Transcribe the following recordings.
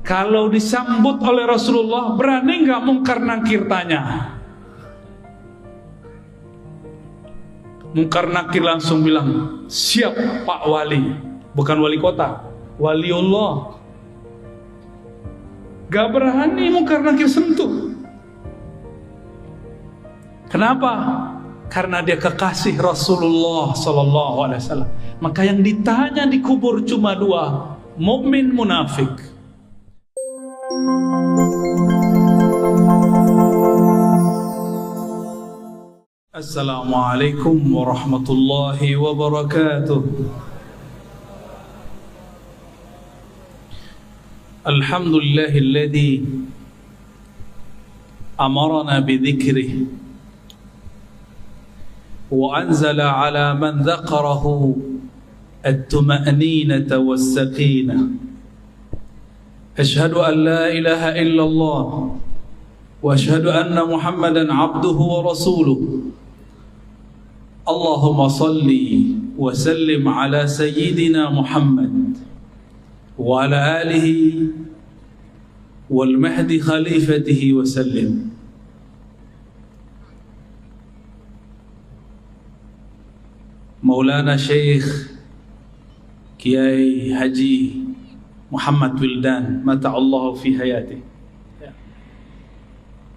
Kalau disambut oleh Rasulullah, berani nggak mungkar nakir tanya? Mungkar nakir langsung bilang, siap Pak Wali. Bukan wali kota, waliullah. Gak berani mungkar nakir sentuh. Kenapa? Karena dia kekasih Rasulullah Sallallahu Alaihi Wasallam. Maka yang ditanya di kubur cuma dua, mukmin munafik. Assalamualaikum warahmatullahi wabarakatuh. Alhamdulillahilladzi amarna bidzikrih wa anzala ala man dzakarahu at-tuma'ninata was-sakinah. Ashhadu an la ilaha illallah wa ashhadu anna Muhammadan abduhu wa rasuluh. Allahumma salli wa sallim ala sayyidina Muhammad wa ala alihi wal mahdi khalifatihi wa sallim. Maulana Syekh Kiai Haji Muhammad Wildan mata'allahu fi hayati,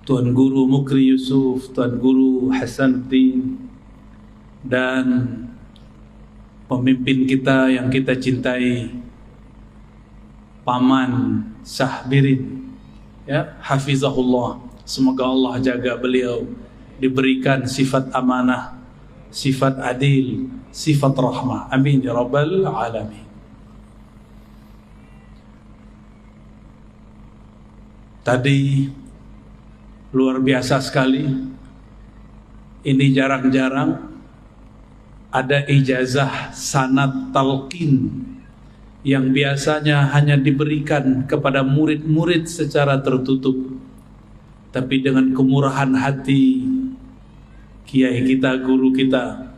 Tuan Guru Mukri Yusuf, Tuan Guru Hasanuddin, dan pemimpin kita yang kita cintai, Paman Sahbirin, ya, hafizahullah. Semoga Allah jaga beliau, diberikan sifat amanah, sifat adil, sifat rahmah. Amin ya rabbal alamin. Tadi luar biasa sekali. Ini jarang-jarang ada ijazah sanad talqin yang biasanya hanya diberikan kepada murid-murid secara tertutup. Tapi dengan kemurahan hati kiai kita, guru kita,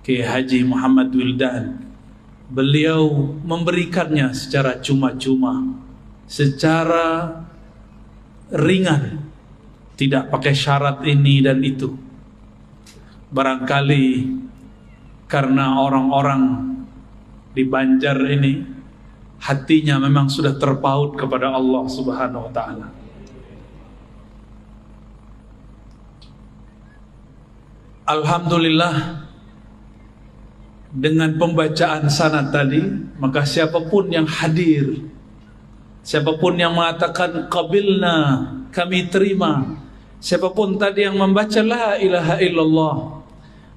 Kiai Haji Muhammad Wildan, beliau memberikannya secara cuma-cuma, secara ringan, tidak pakai syarat ini dan itu. Barangkali karena orang-orang di Banjar ini hatinya memang sudah terpaut kepada Allah Subhanahu wa ta'ala. Alhamdulillah, dengan pembacaan sanad tadi, maka siapapun yang hadir, siapapun yang mengatakan qabilna, kami terima, siapapun tadi yang membaca la ilaha illallah,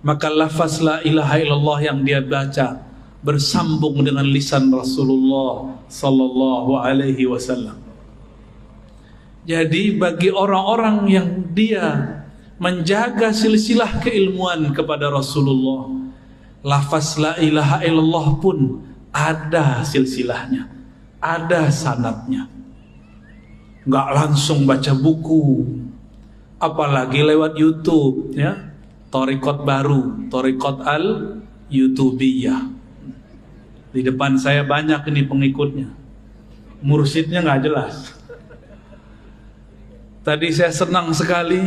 maka lafaz la ilaha illallah yang dia baca bersambung dengan lisan Rasulullah sallallahu alaihi wasallam. Jadi bagi orang-orang yang dia menjaga silsilah keilmuan kepada Rasulullah, lafaz la ilaha illallah pun ada silsilahnya, ada sanadnya. Enggak langsung baca buku, apalagi lewat YouTube, ya. Thariqat baru, Thariqat al-Youtubiyah. Di depan saya banyak ini pengikutnya, mursyidnya nggak jelas. Tadi saya senang sekali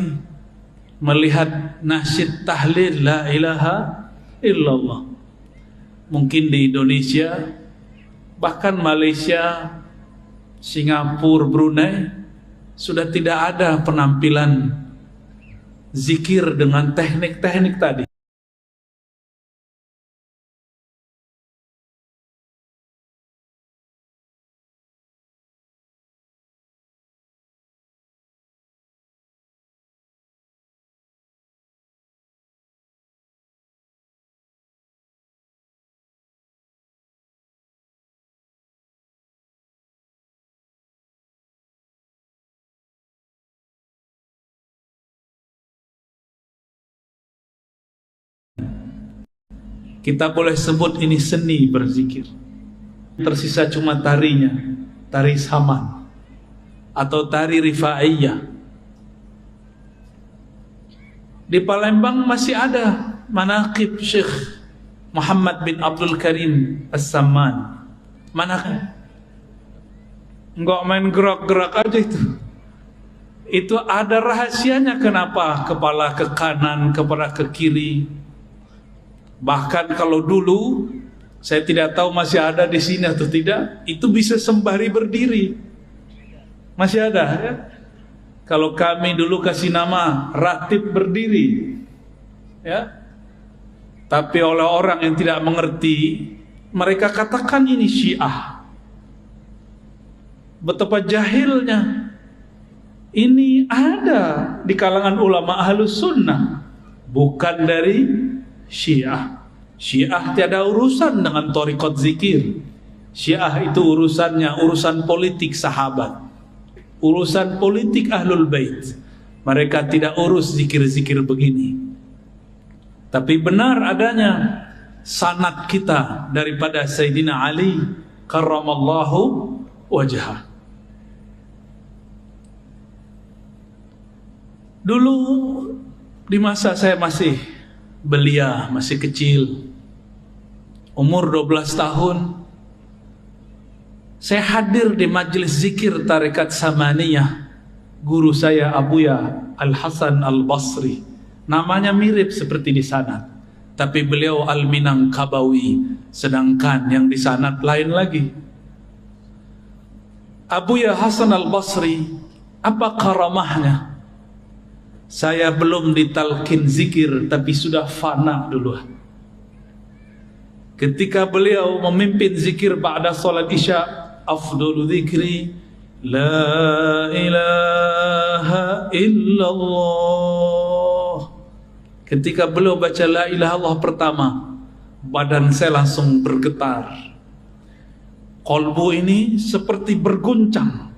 melihat nasyid tahlil la ilaha illallah. Mungkin di Indonesia, bahkan Malaysia, Singapura, Brunei sudah tidak ada penampilan zikir dengan teknik-teknik tadi. Kita boleh sebut ini seni berzikir. Tersisa cuma tarinya, tari saman atau tari rifaiyah. Di Palembang masih ada manaqib Syekh Muhammad bin Abdul Karim As-Samman. Manaqib Enggak main gerak-gerak aja itu. Itu ada rahasianya kenapa kepala ke kanan, kepala ke kiri. Bahkan kalau dulu, saya tidak tahu masih ada di sini atau tidak, itu bisa sembari berdiri. Masih ada ya? Kalau kami dulu kasih nama ratib berdiri. Ya. Tapi oleh orang yang tidak mengerti, mereka katakan ini Syiah. Betapa jahilnya. Ini ada di kalangan ulama Ahlus Sunnah, bukan dari Syiah. Syiah tiada urusan dengan thariqat zikir. Syiah itu urusannya urusan politik sahabat, urusan politik Ahlul Bait. Mereka tidak urus zikir-zikir begini. Tapi benar adanya sanad kita daripada Sayyidina Ali karramallahu wajhah. Dulu di masa saya masih belia, masih kecil, umur 12 tahun, saya hadir di majelis zikir Tarekat Samaniyah. Guru saya Abuya Al-Hasan Al-Basri. Namanya mirip seperti di sanad, tapi beliau Al-Minangkabawi, sedangkan yang di sanad lain lagi. Abuya Hasan Al-Basri, apa karamahnya? Saya belum ditalkin zikir, tapi sudah fana duluan. Ketika beliau memimpin zikir ba'da salat isya, afdalu dzikri la ilaha illallah. Ketika beliau baca la ilaha illallah pertama, badan saya langsung bergetar. Qalbu ini seperti berguncang.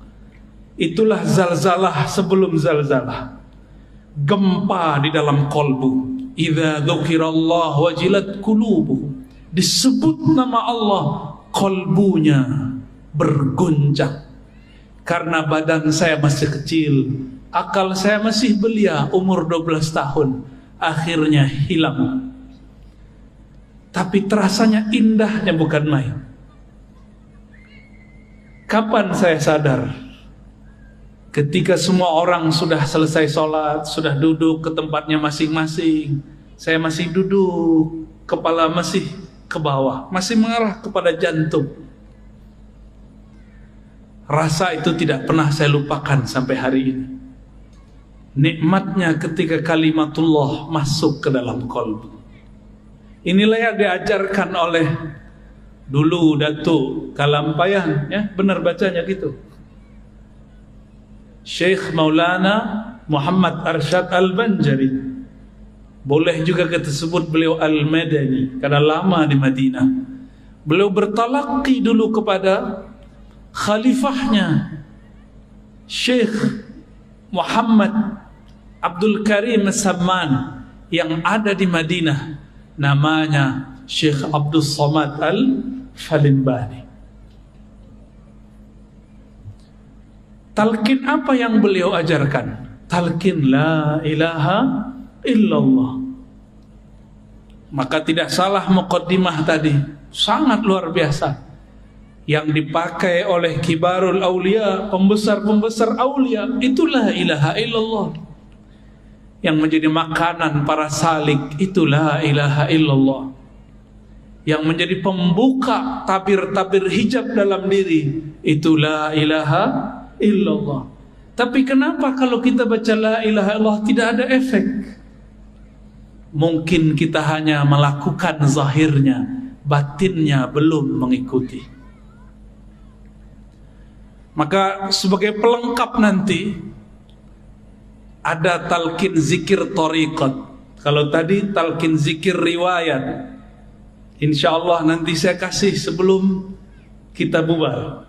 Itulah zalzalah sebelum zalzalah. Gempa di dalam qalbu. Idza dzukirallah wajilat qulubuhum. Disebut nama Allah, qalbunya berguncang. Karena badan saya masih kecil, akal saya masih belia, umur 12 tahun, akhirnya hilang. Tapi terasanya indahnya bukan main. Kapan saya sadar? Ketika semua orang sudah selesai sholat, sudah duduk ke tempatnya masing-masing, saya masih duduk, kepala masih ke bawah, masih mengarah kepada jantung. Rasa itu tidak pernah saya lupakan sampai hari ini. Nikmatnya ketika kalimatullah masuk ke dalam qalbu. Inilah yang diajarkan oleh dulu Datuk Kalampayan, ya, benar bacanya gitu. Syekh Maulana Muhammad Arsyad Al-Banjari. Boleh juga kita sebut beliau Al-Madani, karena lama di Madinah. Beliau bertalaqi dulu kepada khalifahnya Syekh Muhammad Abdul Karim As-Samman yang ada di Madinah. Namanya Syekh Abdul Somad Al-Falimbani. Talqin apa yang beliau ajarkan? Talqin la ilaha illallah. Maka tidak salah muqaddimah tadi, sangat luar biasa. Yang dipakai oleh kibarul aulia, pembesar-pembesar aulia, itulah ilaha illallah. Yang menjadi makanan para salik, itulah ilaha illallah. Yang menjadi pembuka tabir-tabir hijab dalam diri, itulah ilaha illallah. Tapi kenapa kalau kita baca la ilaha illallah tidak ada efek? Mungkin kita hanya melakukan zahirnya, batinnya belum mengikuti. Maka sebagai pelengkap nanti ada talqin zikir thariqat. Kalau tadi talqin zikir riwayat, insyaallah nanti saya kasih sebelum kita bubar,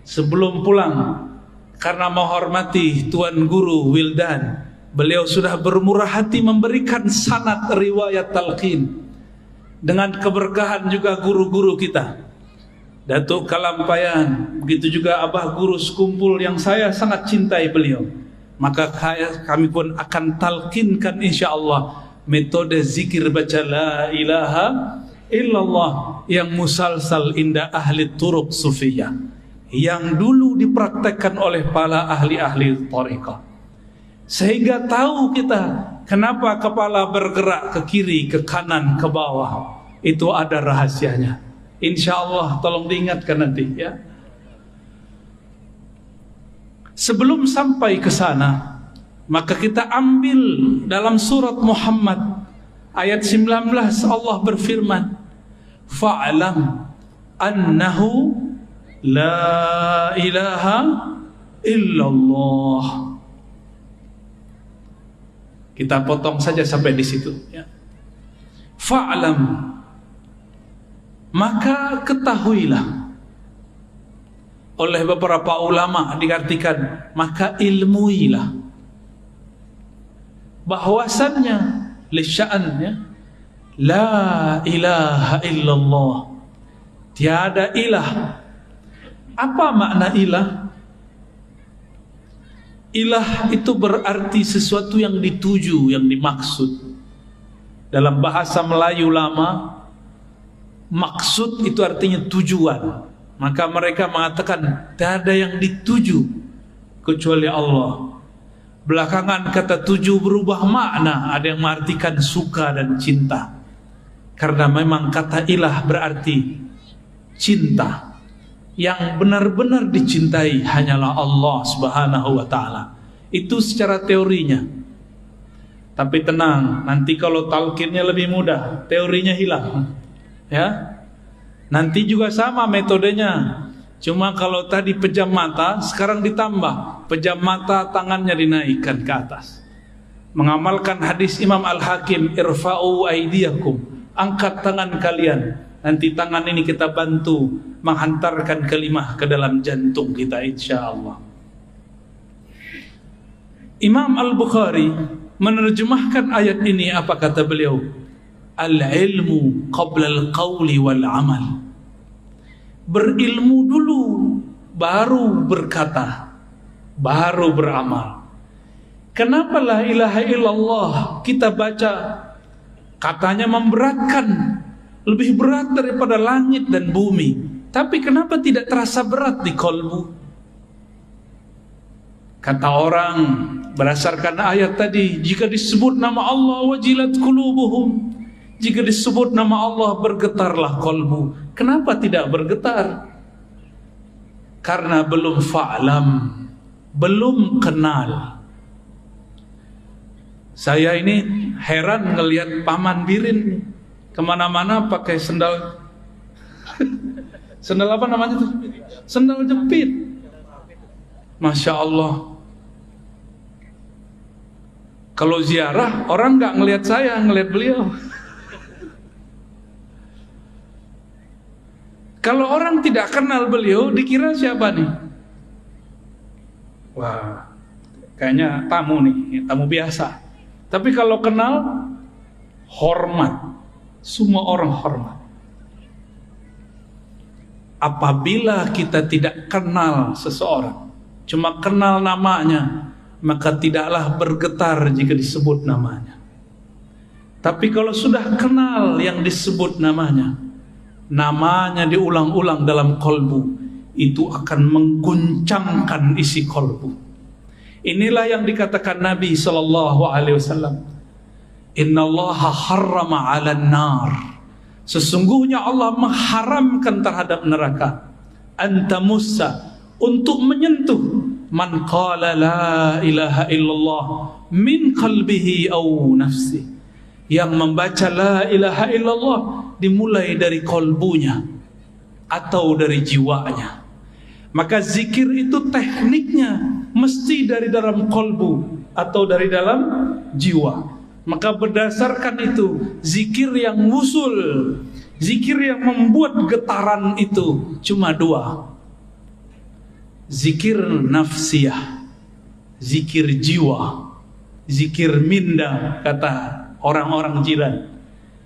sebelum pulang. Karena menghormati Tuan Guru Wildan, beliau sudah bermurah hati memberikan sanad riwayat talqin. Dengan keberkahan juga guru-guru kita, Datuk Kalampayan, begitu juga Abah Guru Sekumpul yang saya sangat cintai beliau. Maka kami pun akan talqinkan insyaallah metode zikir baca la ilaha illallah yang musalsal inda ahli turuq sufiyah. yang dulu dipraktekkan oleh para ahli-ahli thariqah. Sehingga tahu kita kenapa kepala bergerak ke kiri, ke kanan, ke bawah. Itu ada rahasianya. Insya Allah tolong diingatkan nanti ya. Sebelum sampai ke sana, maka kita ambil dalam surat Muhammad ayat 19 Allah berfirman, fa'lam annahu la ilaha illallah. Kita potong saja sampai di situ ya. Fa'lam, maka ketahuilah. Oleh beberapa ulama diartikan maka ilmuilah, bahwasannya lisya'annya la ilaha illallah, tiada ilah. Apa makna ilah? Ilah itu berarti sesuatu yang dituju, yang dimaksud. Dalam bahasa Melayu lama, maksud itu artinya tujuan. Maka mereka mengatakan tidak ada yang dituju kecuali Allah. Belakangan kata tuju berubah makna, ada yang mengartikan suka dan cinta. Karena memang kata ilah berarti cinta. Yang benar-benar dicintai hanyalah Allah Subhanahu wa ta'ala. Itu secara teorinya. Tapi tenang, nanti kalau talqinnya lebih mudah, teorinya hilang. Ya. Nanti juga sama metodenya. Cuma kalau tadi pejam mata, sekarang ditambah pejam mata, tangannya dinaikkan ke atas. Mengamalkan hadis Imam Al-Hakim, irfa'u aidiyakum, angkat tangan kalian. Nanti tangan ini kita bantu menghantarkan kalimah ke dalam jantung kita insyaallah. Imam Al-Bukhari menerjemahkan ayat ini, apa kata beliau? Al-ilmu qabla al-qawli wal-amal. Berilmu dulu, baru berkata, baru beramal. Kenapa la ilaha illallah kita baca, katanya memberatkan, lebih berat daripada langit dan bumi. Tapi kenapa tidak terasa berat di kolbu? Kata orang, berdasarkan ayat tadi, jika disebut nama Allah wajilat qulubuhum, jika disebut nama Allah bergetarlah kolbu. Kenapa tidak bergetar? Karena belum fa'lam, belum kenal. Saya ini heran ngelihat Paman Birin kemana-mana pakai sendal sendal apa namanya tuh? Sendal jepit. Masya Allah. Kalau ziarah orang nggak ngelihat saya, ngelihat beliau. Kalau orang tidak kenal beliau, dikira siapa nih? Wah, kayaknya tamu nih, tamu biasa. Tapi kalau kenal, hormat. Semua orang hormat. Apabila kita tidak kenal seseorang, cuma kenal namanya, maka tidaklah bergetar jika disebut namanya. Tapi kalau sudah kenal yang disebut namanya, namanya diulang-ulang dalam kolbu, itu akan mengguncangkan isi kolbu. Inilah yang dikatakan Nabi SAW, innallaha harrama 'alan nar, sesungguhnya Allah mengharamkan terhadap neraka, antamussa, untuk menyentuh man qala la ilaha illallah min qalbihi aw nafsi, yang membaca la ilaha illallah dimulai dari kolbunya atau dari jiwanya. Maka zikir itu tekniknya mesti dari dalam kolbu atau dari dalam jiwa. Maka berdasarkan itu, zikir yang wusul, zikir yang membuat getaran itu cuma dua. Zikir nafsiyah, zikir jiwa, zikir minda, kata orang-orang jiran.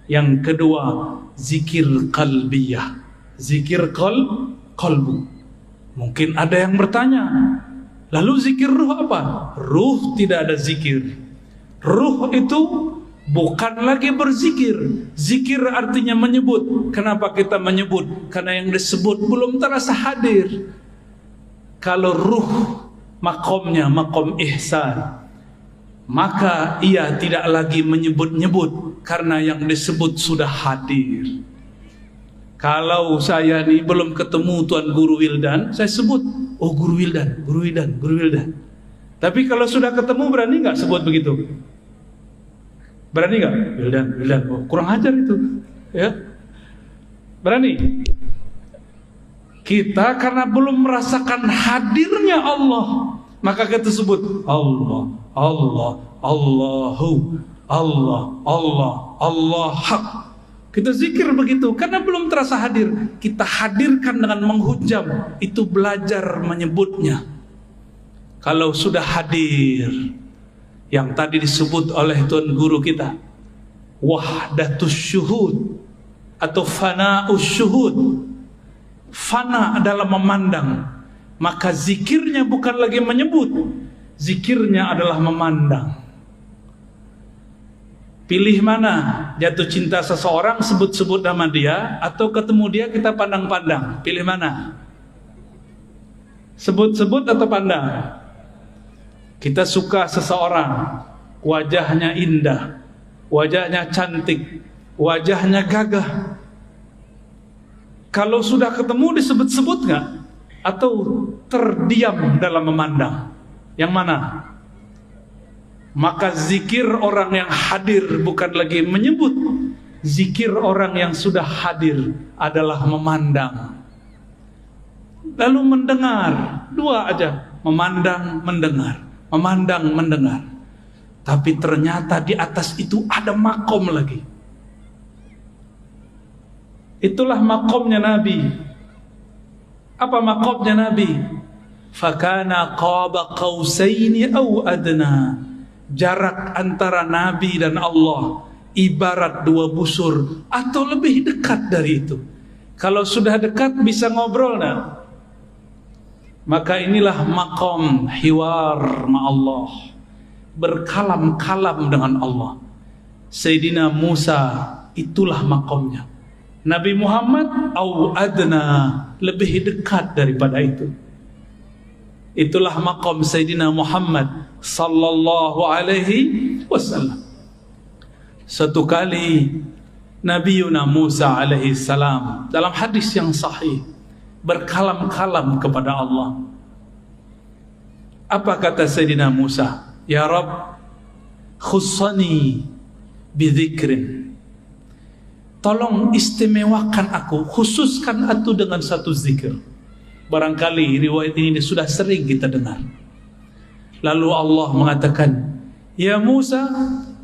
Yang kedua, zikir qalbiyah, zikir qalbu. Mungkin ada yang bertanya, lalu zikir ruh apa? Ruh tidak ada zikir. Ruh itu bukan lagi berzikir. Zikir artinya menyebut. Kenapa kita menyebut? Karena yang disebut belum terasa hadir. Kalau ruh makomnya makom ihsan, maka ia tidak lagi menyebut-nyebut karena yang disebut sudah hadir. Kalau saya ini belum ketemu Tuan Guru Wildan, saya sebut, oh Guru Wildan, Guru Wildan, Guru Wildan. Tapi kalau sudah ketemu, berani nggak sebut begitu? Berani nggak? Wildan, Wildan, oh, kurang ajar itu, ya. Berani? Kita karena belum merasakan hadirnya Allah, maka kita sebut Allah, Allah, Allahu, Allah, Allah, Allah hak. Kita zikir begitu karena belum terasa hadir. Kita hadirkan dengan menghujam, itu belajar menyebutnya. Kalau sudah hadir, yang tadi disebut oleh Tuan Guru kita, wahdatus syuhud atau fana'us syuhud, fana adalah memandang, maka zikirnya bukan lagi menyebut, zikirnya adalah memandang. Pilih mana? Jatuh cinta seseorang, sebut-sebut nama dia, atau ketemu dia kita pandang-pandang? Pilih mana? Sebut-sebut atau pandang? Kita suka seseorang, wajahnya indah, wajahnya cantik, wajahnya gagah. Kalau sudah ketemu disebut-sebut nggak? Atau terdiam dalam memandang? Yang mana? Maka zikir orang yang hadir bukan lagi menyebut. Zikir orang yang sudah hadir adalah memandang. Lalu mendengar, dua aja, memandang, mendengar, memandang, mendengar. Tapi ternyata di atas itu ada makom lagi. Itulah makomnya Nabi. Apa makomnya Nabi? Fakana qaba qausaini aw adna. Jarak antara Nabi dan Allah ibarat dua busur atau lebih dekat dari itu. Kalau sudah dekat bisa ngobrol nah. Maka inilah makom hiwar ma'allah, berkalam-kalam dengan Allah. Sayyidina Musa itulah makomnya. Nabi Muhammad au adna, lebih dekat daripada itu. Itulah makom Sayyidina Muhammad sallallahu alaihi wasallam. Satu kali Nabi Musa alaihi salam dalam hadis yang sahih berkalam-kalam kepada Allah. Apa kata Sayyidina Musa? Ya Rabb, khussani bidzikrin. Tolong istimewakan aku, khususkan aku dengan satu zikir. Barangkali riwayat ini sudah sering kita dengar. Lalu Allah mengatakan, Ya Musa,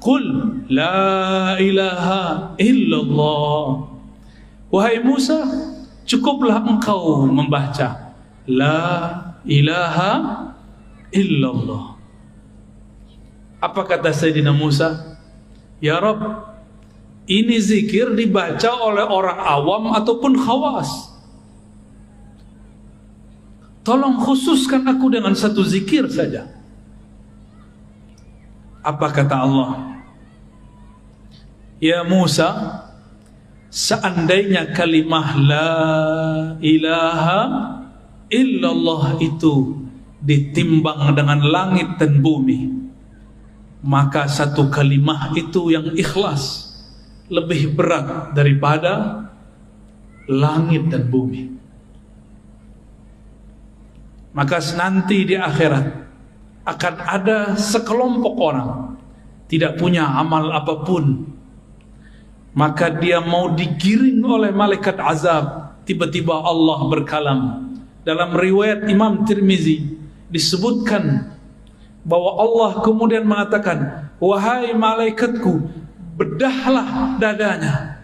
qul la ilaha illallah. Wahai Musa, cukuplah engkau membaca la ilaha illallah. Apa kata Sayyidina Musa? Ya Rabb, ini zikir dibaca oleh orang awam ataupun khawas. Tolong khususkan aku dengan satu zikir saja. Apa kata Allah? Ya Musa, seandainya kalimah la ilaha illallah itu ditimbang dengan langit dan bumi, maka satu kalimah itu yang ikhlas lebih berat daripada langit dan bumi. Maka nanti di akhirat akan ada sekelompok orang tidak punya amal apapun, maka dia mau digiring oleh malaikat azab. Tiba-tiba Allah berkalam. Dalam riwayat Imam Tirmizi disebutkan bahwa Allah kemudian mengatakan, wahai malaikatku, bedahlah dadanya,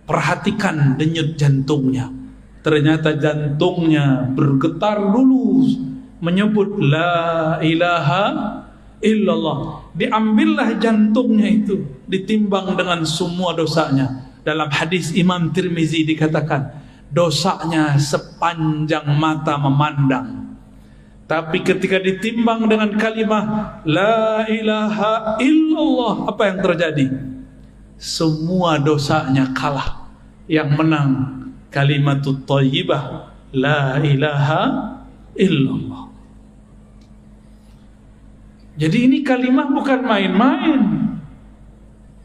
perhatikan denyut jantungnya. Ternyata jantungnya bergetar dulu menyebut la ilaha illallah. Diambillah jantungnya itu, ditimbang dengan semua dosanya. Dalam hadis Imam Tirmizi dikatakan, dosanya sepanjang mata memandang. Tapi ketika ditimbang dengan kalimah la ilaha illallah, apa yang terjadi? Semua dosanya kalah. Yang menang kalimatut thayyibah la ilaha illallah. Jadi ini kalimah bukan main-main.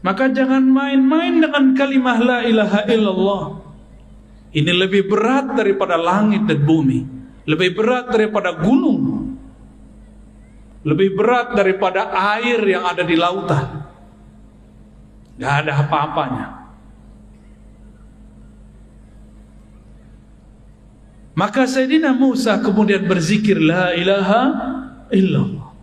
Maka jangan main-main dengan kalimah la ilaha illallah. Ini lebih berat daripada langit dan bumi, lebih berat daripada gunung, lebih berat daripada air yang ada di lautan. Gak ada apa-apanya. Maka Sayyidina Musa kemudian berzikir la ilaha illallah.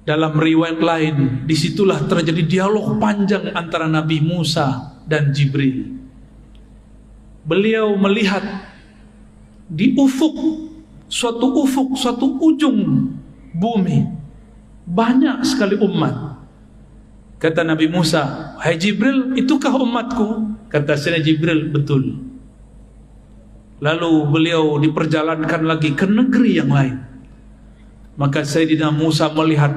Dalam riwayat lain, disitulah terjadi dialog panjang antara Nabi Musa dan Jibril. Beliau melihat di suatu ujung bumi, banyak sekali umat. Kata Nabi Musa, "Hai Jibril, itukah umatku?" Kata Sayyidina Jibril, "Betul." Lalu beliau diperjalankan lagi ke negeri yang lain. Maka Sayyidina Musa melihat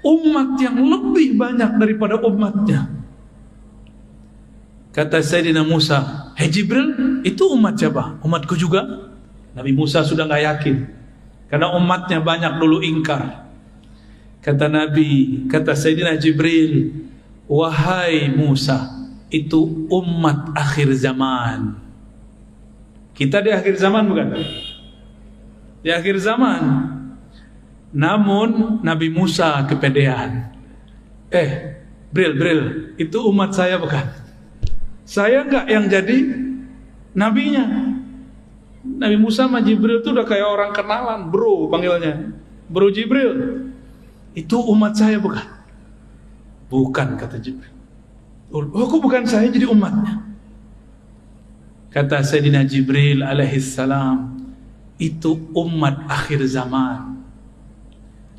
umat yang lebih banyak daripada umatnya. Kata Sayyidina Musa, "Hei Jibril, itu umat siapa? Umatku juga?" Nabi Musa sudah gak yakin, karena umatnya banyak dulu ingkar. Kata Sayyidina Jibril, "Wahai Musa, itu umat akhir zaman." Kita di akhir zaman bukan? Di akhir zaman. Namun Nabi Musa kepedean. Bril, itu umat saya bukan? Saya enggak yang jadi nabinya. Nabi Musa sama Jibril itu udah kayak orang kenalan, bro panggilnya. Bro Jibril, itu umat saya bukan? Bukan, kata Jibril. Oh, kok bukan saya jadi umatnya? Kata Sayyidina Jibril alaihissalam, itu umat akhir zaman.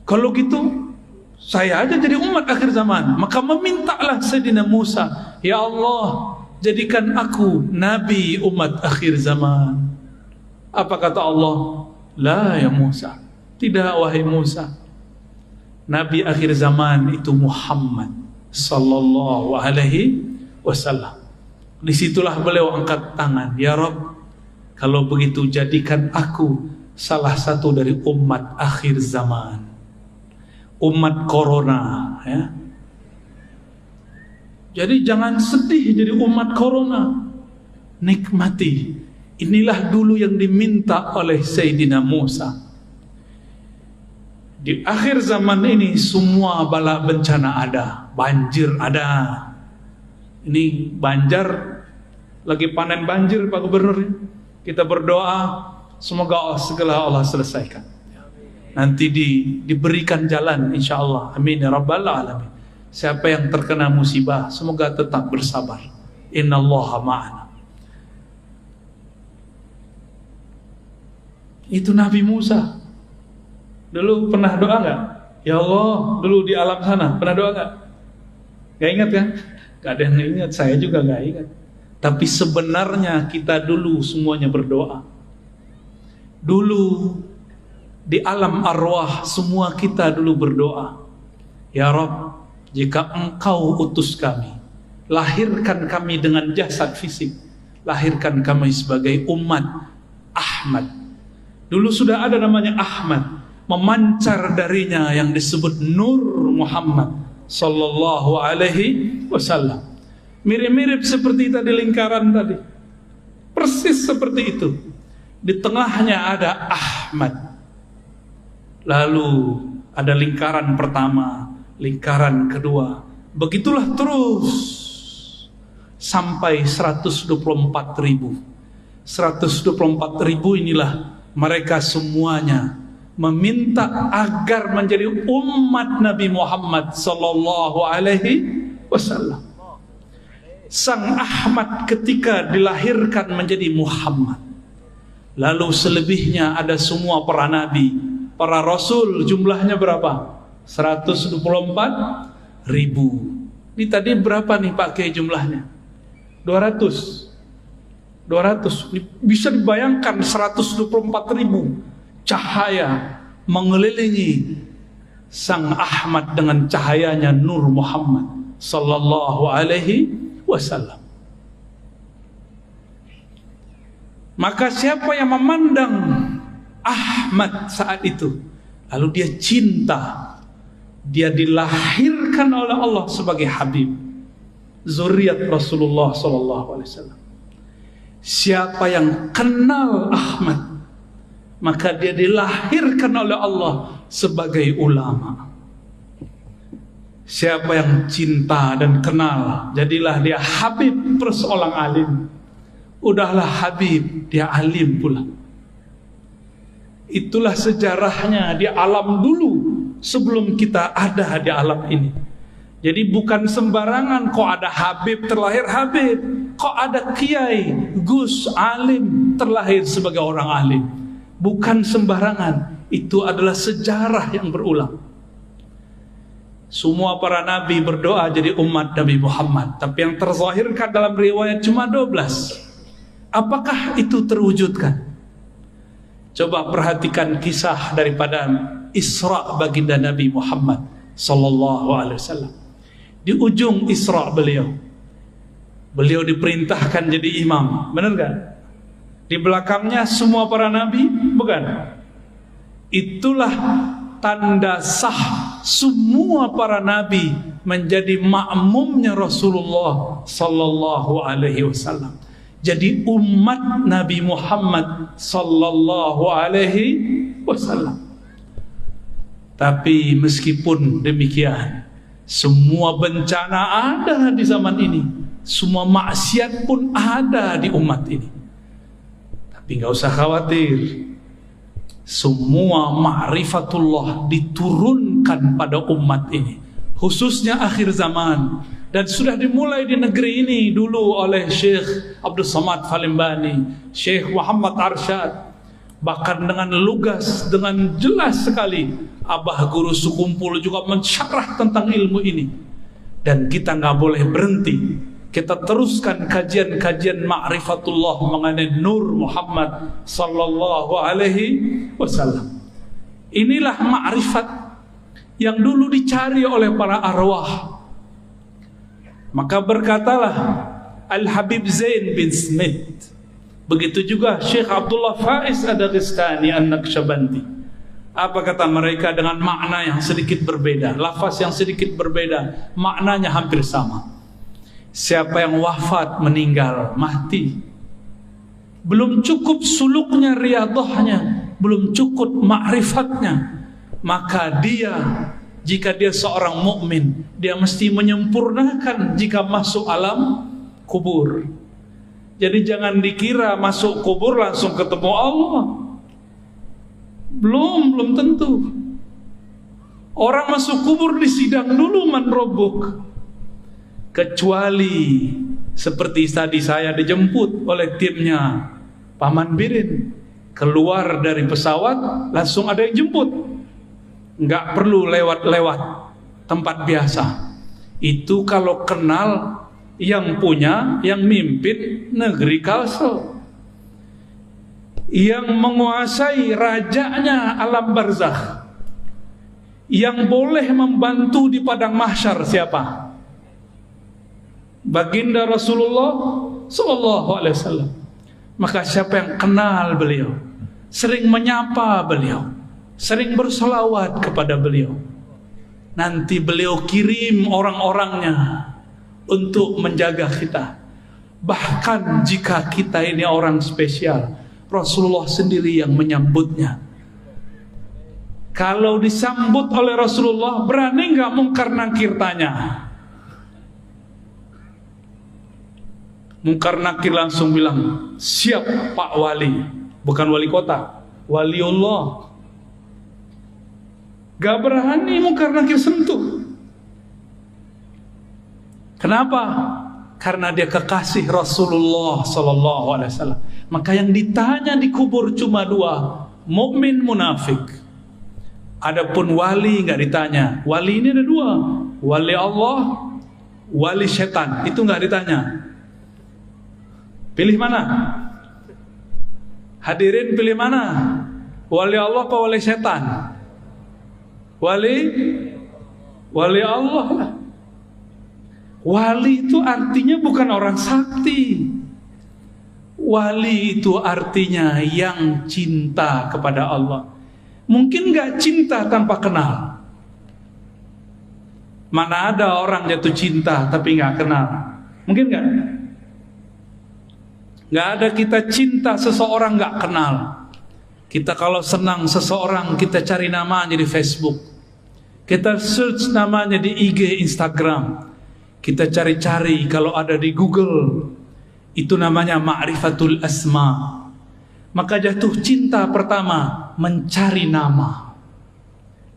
Kalau gitu, saya aja jadi umat akhir zaman. Maka memintalah Sayyidina Musa, "Ya Allah, jadikan aku nabi umat akhir zaman." Apa kata Allah? "La ya Musa." Tidak, wahai Musa. Nabi akhir zaman itu Muhammad sallallahu alaihi wasallam. Disitulah beliau angkat tangan, "Ya Rabb, kalau begitu jadikan aku salah satu dari umat akhir zaman, umat corona." Ya. Jadi jangan sedih jadi umat corona, nikmati. Inilah dulu yang diminta oleh Sayyidina Musa. Di akhir zaman ini semua bala bencana ada, banjir ada. Ini Banjar lagi panen banjir, Pak Gubernur. Kita berdoa semoga segala Allah selesaikan. Nanti diberikan jalan insyaallah. Amin ya rabbal alamin. Siapa yang terkena musibah semoga tetap bersabar. Innallaha ma'ana. Itu Nabi Musa. Dulu pernah doa enggak? Ya Allah, dulu di alam sana pernah doa enggak? Gak ingat kan? Gak ada yang ingat, saya juga gak ingat. Tapi sebenarnya kita dulu semuanya berdoa. Dulu di alam arwah semua kita dulu berdoa. Ya Rabb, jika Engkau utus kami, lahirkan kami dengan jasad fisik, lahirkan kami sebagai umat Ahmad. Dulu sudah ada namanya Ahmad, memancar darinya yang disebut Nur Muhammad sallallahu alaihi wasallam. Mirip-mirip seperti tadi lingkaran tadi. Persis seperti itu. Di tengahnya ada Ahmad. Lalu ada lingkaran pertama, lingkaran kedua. Begitulah terus sampai 124.000. 124.000 inilah mereka semuanya meminta agar menjadi umat Nabi Muhammad sallallahu alaihi wasallam. Sang Ahmad ketika dilahirkan menjadi Muhammad. Lalu selebihnya ada semua para nabi, para rasul, jumlahnya berapa? 124.000. Ini tadi berapa nih Pak Kiai jumlahnya? 200. Bisa dibayangkan 124.000 cahaya mengelilingi Sang Ahmad dengan cahayanya Nur Muhammad sallallahu alaihi wasallam. Maka siapa yang memandang Ahmad saat itu, lalu dia cinta, dia dilahirkan oleh Allah sebagai Habib, zuriat Rasulullah SAW. Siapa yang kenal Ahmad, maka dia dilahirkan oleh Allah sebagai ulama. Siapa yang cinta dan kenal, jadilah dia Habib perseorang alim. Udahlah Habib, dia alim pula. Itulah sejarahnya di alam dulu sebelum kita ada di alam ini. Jadi bukan sembarangan kok ada Habib terlahir Habib, kok ada Kiai, Gus, alim terlahir sebagai orang alim. Bukan sembarangan, itu adalah sejarah yang berulang. Semua para nabi berdoa jadi umat Nabi Muhammad, tapi yang terzahirkan dalam riwayat cuma 12. Apakah itu terwujudkan? Coba perhatikan kisah daripada Isra baginda Nabi Muhammad sallallahu alaihi wasallam. Di ujung Isra beliau diperintahkan jadi imam, benar kan? Di belakangnya semua para nabi, bukan? Itulah tanda sah semua para nabi menjadi makmumnya Rasulullah sallallahu alaihi wasallam. Jadi umat Nabi Muhammad sallallahu alaihi wasallam. Tapi meskipun demikian, semua bencana ada di zaman ini, semua maksiat pun ada di umat ini. Tapi nggak usah khawatir, semua ma'rifatullah diturunkan pada umat ini, khususnya akhir zaman. Dan sudah dimulai di negeri ini dulu oleh Syekh Abdul Samad Falimbani, Syekh Muhammad Arsyad. Bahkan dengan lugas, dengan jelas sekali Abah Guru Sukumpul juga mensyarah tentang ilmu ini. Dan kita nggak boleh berhenti, kita teruskan kajian-kajian ma'rifatullah mengenai Nur Muhammad sallallahu alaihi wasallam. Inilah ma'rifat yang dulu dicari oleh para arwah. Maka berkatalah Al-Habib Zain bin Smith, begitu juga Syekh Abdullah Faiz Ad-Daghestani An-Naqsyabandi. Apa kata mereka dengan makna yang sedikit berbeda, lafaz yang sedikit berbeda, maknanya hampir sama. Siapa yang wafat, meninggal, mati, belum cukup suluknya, riyadhahnya, belum cukup ma'rifatnya, maka dia, jika dia seorang mukmin, dia mesti menyempurnakan jika masuk alam kubur. Jadi jangan dikira masuk kubur langsung ketemu Allah. Belum tentu. Orang masuk kubur disidang dulu, man rabbuk. Kecuali seperti tadi saya dijemput oleh timnya Paman Birin, keluar dari pesawat langsung ada yang jemput, nggak perlu lewat-lewat tempat biasa. Itu kalau kenal yang punya, yang mimpin negeri Kalsel, yang menguasai rajanya alam barzakh, yang boleh membantu di padang mahsyar siapa? Baginda Rasulullah sallallahu alaihi wasallam. Maka siapa yang kenal beliau, sering menyapa beliau, sering berselawat kepada beliau, nanti beliau kirim orang-orangnya untuk menjaga kita. Bahkan jika kita ini orang spesial, Rasulullah sendiri yang menyambutnya. Kalau disambut oleh Rasulullah, berani nggak mungkar nakir tanya? Mungkar nakir langsung bilang, siap Pak Wali. Bukan wali kota, waliullah. Gak berani mungkar nakir sentuh. Kenapa? Karena dia kekasih Rasulullah sallallahu alaihi wasallam. Maka yang ditanya di kubur cuma dua, mukmin, munafik. Adapun wali nggak ditanya. Wali ini ada dua, wali Allah, wali setan. Itu nggak ditanya. Pilih mana? Hadirin pilih mana? Wali Allah apa wali setan? Wali Allah lah. Wali itu artinya bukan orang sakti. Wali itu artinya yang cinta kepada Allah. Mungkin gak cinta tanpa kenal. Mana ada orang jatuh cinta tapi gak kenal? Mungkin gak? Gak ada kita cinta seseorang gak kenal. Kita kalau senang seseorang, kita cari namanya di Facebook, kita search namanya di IG, Instagram, kita cari-cari kalau ada di Google. Itu namanya ma'rifatul asma. Maka jatuh cinta pertama mencari nama,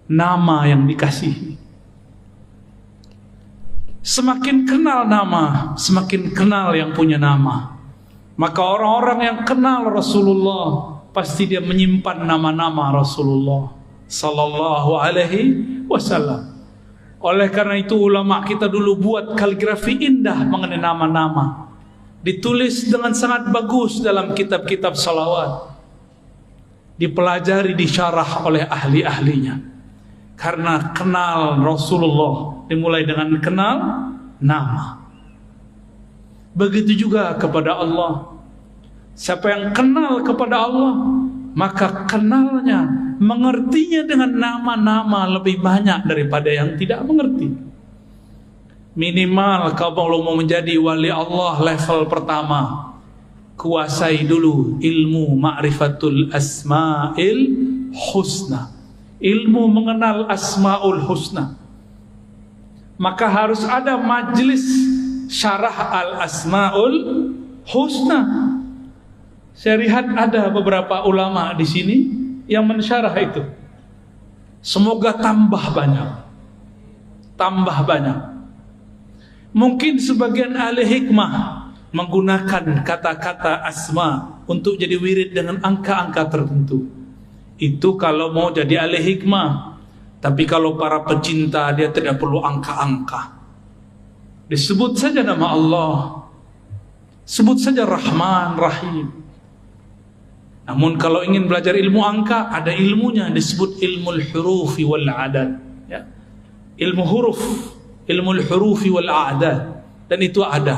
nama yang dikasihi. Semakin kenal nama, semakin kenal yang punya nama. Maka orang-orang yang kenal Rasulullah pasti dia menyimpan nama-nama Rasulullah sallallahu alaihi wasallam. Oleh karena itu ulama kita dulu buat kaligrafi indah mengenai nama-nama. Ditulis dengan sangat bagus dalam kitab-kitab salawat. Dipelajari, disyarah oleh ahli-ahlinya. Karena kenal Rasulullah dimulai dengan kenal nama. Begitu juga kepada Allah. Siapa yang kenal kepada Allah, maka kenalnya, mengertinya dengan nama-nama lebih banyak daripada yang tidak mengerti. Minimal kalau mau menjadi wali Allah level pertama, kuasai dulu ilmu ma'rifatul asma'il husna, ilmu mengenal asma'ul husna. Maka harus ada majlis syarah al asma'ul husna. Saya lihat ada beberapa ulama di sini yang mensyarah itu. Semoga tambah banyak. Tambah banyak. Mungkin sebagian ahli hikmah menggunakan kata-kata asma untuk jadi wirid dengan angka-angka tertentu. Itu kalau mau jadi ahli hikmah. Tapi kalau para pecinta dia tidak perlu angka-angka. Disebut saja nama Allah. Sebut saja Rahman, Rahim. Namun kalau ingin belajar ilmu angka, ada ilmunya, disebut ilmu hurufi wal a'dad, ya. Ilmu huruf, ilmu hurufi wal a'dad, dan itu ada.